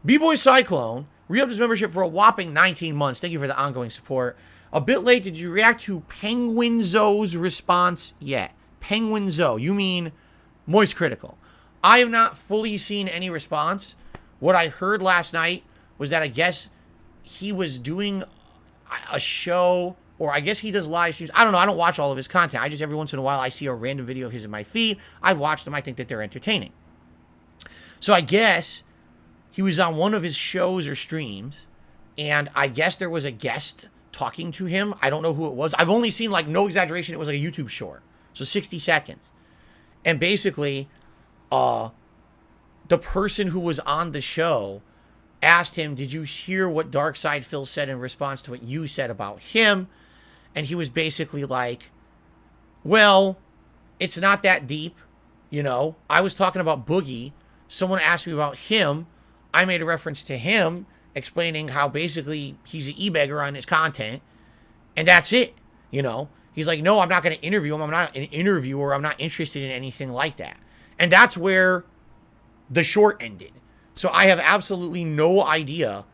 B-Boy Cyclone re-upped his membership for a whopping 19 months. Thank you for the ongoing support. A bit late, did you react to Penguinzo's response yet? Penguinzo, you mean MoistCr1TiKaL. I have not fully seen any response. What I heard last night was that I guess he was doing a show, or I guess he does live streams. I don't know. I don't watch all of his content. I just, every once in a while, I see a random video of his in my feed. I've watched them. I think that they're entertaining. So I guess he was on one of his shows or streams, and I guess there was a guest talking to him. I don't know who it was. I've only seen, like, no exaggeration, it was like a YouTube short. So 60 seconds. And basically, the person who was on the show asked him, did you hear what darksydephil said in response to what you said about him? And he was basically like, well, it's not that deep. You know, I was talking about Boogie. Someone asked me about him. I made a reference to him, explaining how basically he's an e-beggar on his content. And that's it. You know, he's like, no, I'm not going to interview him. I'm not an interviewer. I'm not interested in anything like that. And that's where the short ended. So I have absolutely no idea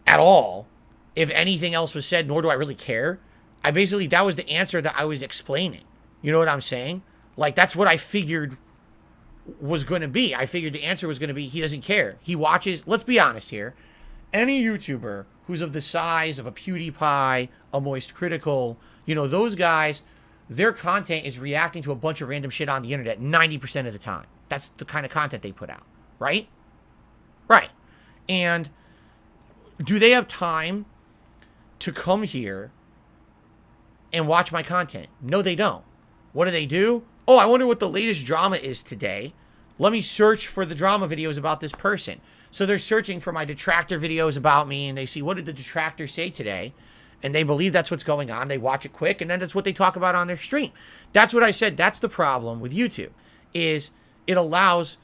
at all if anything else was said, nor do I really care. I basically, that was the answer that I was explaining. You know what I'm saying? Like, that's what I figured was going to be. I figured the answer was going to be he doesn't care. He watches, let's be honest here, any YouTuber who's of the size of a PewDiePie, a MoistCr1TiKaL, you know, those guys, their content is reacting to a bunch of random shit on the internet 90% of the time. That's the kind of content they put out, right? Right. And do they have time to come here and watch my content? No, they don't. What do? Oh, I wonder what the latest drama is today. Let me search for the drama videos about this person. So they're searching for my detractor videos about me, and they see, what did the detractor say today? And they believe that's what's going on. They watch it quick, and then that's what they talk about on their stream. That's what I said. That's the problem with YouTube, is it allows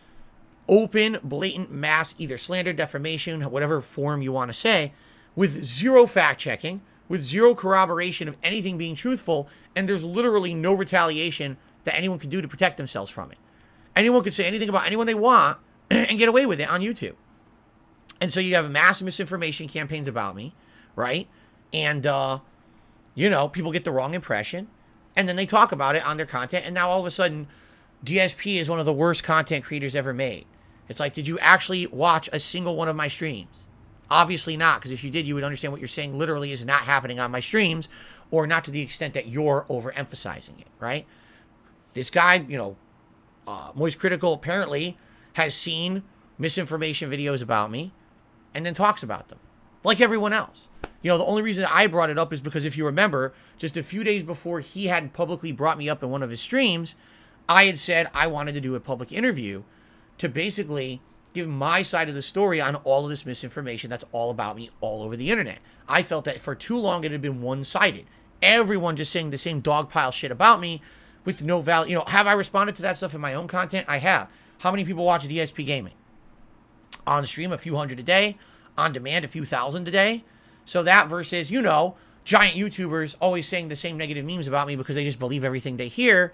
open, blatant mass, either slander, defamation, whatever form you want to say, with zero fact-checking, with zero corroboration of anything being truthful, and there's literally no retaliation that anyone can do to protect themselves from it. Anyone can say anything about anyone they want and get away with it on YouTube. And so you have mass misinformation campaigns about me, right? And, you know, people get the wrong impression, and then they talk about it on their content, and now all of a sudden, DSP is one of the worst content creators ever made. It's like, did you actually watch a single one of my streams? Obviously not, because if you did, you would understand what you're saying literally is not happening on my streams, or not to the extent that you're overemphasizing it, right? This guy, you know, MoistCr1TiKaL apparently has seen misinformation videos about me and then talks about them, like everyone else. You know, the only reason I brought it up is because if you remember, just a few days before he had publicly brought me up in one of his streams, I had said I wanted to do a public interview to basically give my side of the story on all of this misinformation that's all about me all over the internet. I felt that for too long it had been one-sided. Everyone just saying the same dogpile shit about me with no value. You know, have I responded to that stuff in my own content? I have. How many people watch DSP gaming? On stream, a few hundred a day. On demand, a few thousand a day. So that versus, you know, giant YouTubers always saying the same negative memes about me because they just believe everything they hear.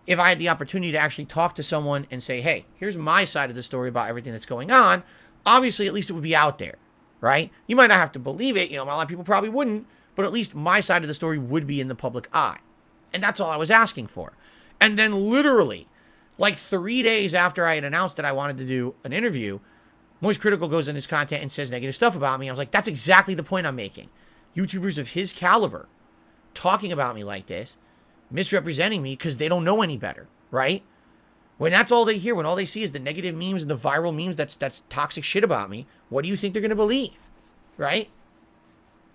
If I had the opportunity to actually talk to someone and say, hey, here's my side of the story about everything that's going on, obviously, at least it would be out there, right? You might not have to believe it. You know, a lot of people probably wouldn't, but at least my side of the story would be in the public eye. And that's all I was asking for. And then literally, like 3 days after I had announced that I wanted to do an interview, MoistCr1TiKaL goes in his content and says negative stuff about me. I was like, that's exactly the point I'm making. YouTubers of his caliber talking about me like this, misrepresenting me because they don't know any better, right? When that's all they hear, when all they see is the negative memes and the viral memes that's toxic shit about me, what do you think they're going to believe, right?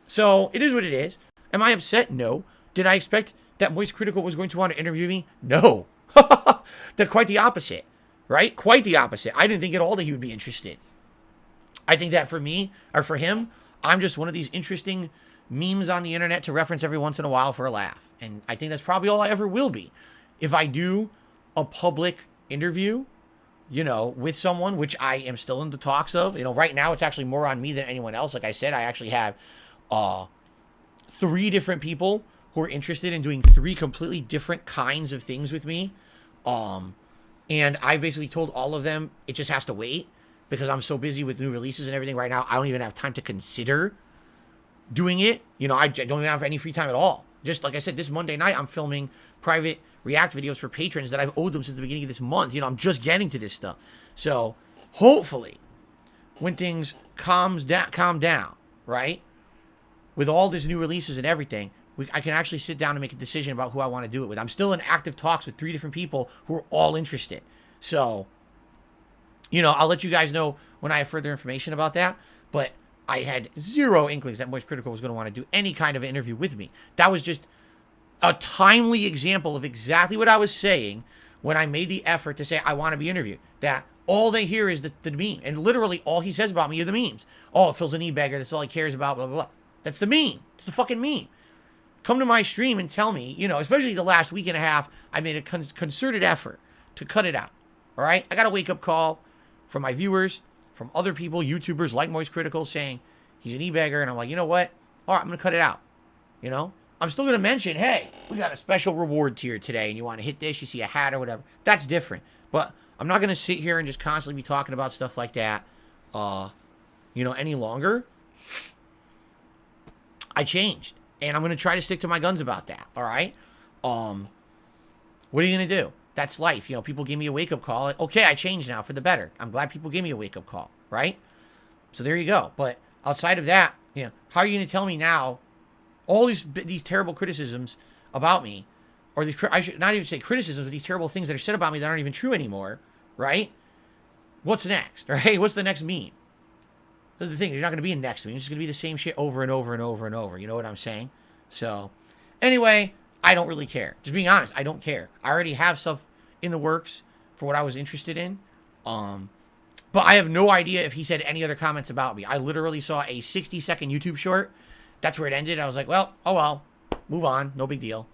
So it is what it is. Am I upset? No. Did I expect that MoistCr1TiKaL was going to want to interview me? No. Quite the opposite, right? Quite the opposite. I didn't think at all that he would be interested. I think that for me, or for him, I'm just one of these interesting memes on the internet to reference every once in a while for a laugh. And I think that's probably all I ever will be. If I do a public interview, you know, with someone, which I am still in the talks of, you know, right now it's actually more on me than anyone else. Like I said, I actually have 3 different people who are interested in doing 3 completely different kinds of things with me. And I basically told all of them it just has to wait. because I'm so busy with new releases and everything right now. I don't even have time to consider doing it. You know, I don't even have any free time at all. Just like I said, this Monday night, I'm filming private React videos for patrons that I've owed them since the beginning of this month. You know, I'm just getting to this stuff. So hopefully, when things calm down, right? With all these new releases and everything, I can actually sit down and make a decision about who I want to do it with. I'm still in active talks with 3 different people who are all interested. So, you know, I'll let you guys know when I have further information about that. But I had zero inklings that MoistCr1TiKaL was going to want to do any kind of an interview with me. That was just a timely example of exactly what I was saying when I made the effort to say I want to be interviewed. That all they hear is the meme. And literally all he says about me are the memes. Oh, Phil's an e-bagger. That's all he cares about, blah, blah, blah. That's the meme. It's the fucking meme. Come to my stream and tell me, you know, especially the last week and a half, I made a concerted effort to cut it out. All right? I got a wake-up call from my viewers, from other people, YouTubers like MoistCr1TiKaL, saying he's an e-bagger. And I'm like, you know what? All right, I'm going to cut it out. You know? I'm still going to mention, hey, we got a special reward tier today, and you want to hit this, you see a hat or whatever. That's different. But I'm not going to sit here and just constantly be talking about stuff like that, you know, any longer. I changed. And I'm going to try to stick to my guns about that. All right? What are you going to do? That's life. You know, people give me a wake-up call. Okay, I changed now for the better. I'm glad people give me a wake-up call. Right? So there you go. But outside of that, you know, how are you going to tell me now all these terrible criticisms about me, or I should not even say criticisms, but these terrible things that are said about me that aren't even true anymore, right? What's next, right? What's the next meme? This is the thing. There's not going to be a next meme. It's just going to be the same shit over and over and over and over. You know what I'm saying? So, anyway, I don't really care. Just being honest, I don't care. I already have stuff in the works for what I was interested in. But I have no idea if he said any other comments about me. I literally saw a 60-second YouTube short. That's where it ended. I was like, well, oh well. Move on. No big deal.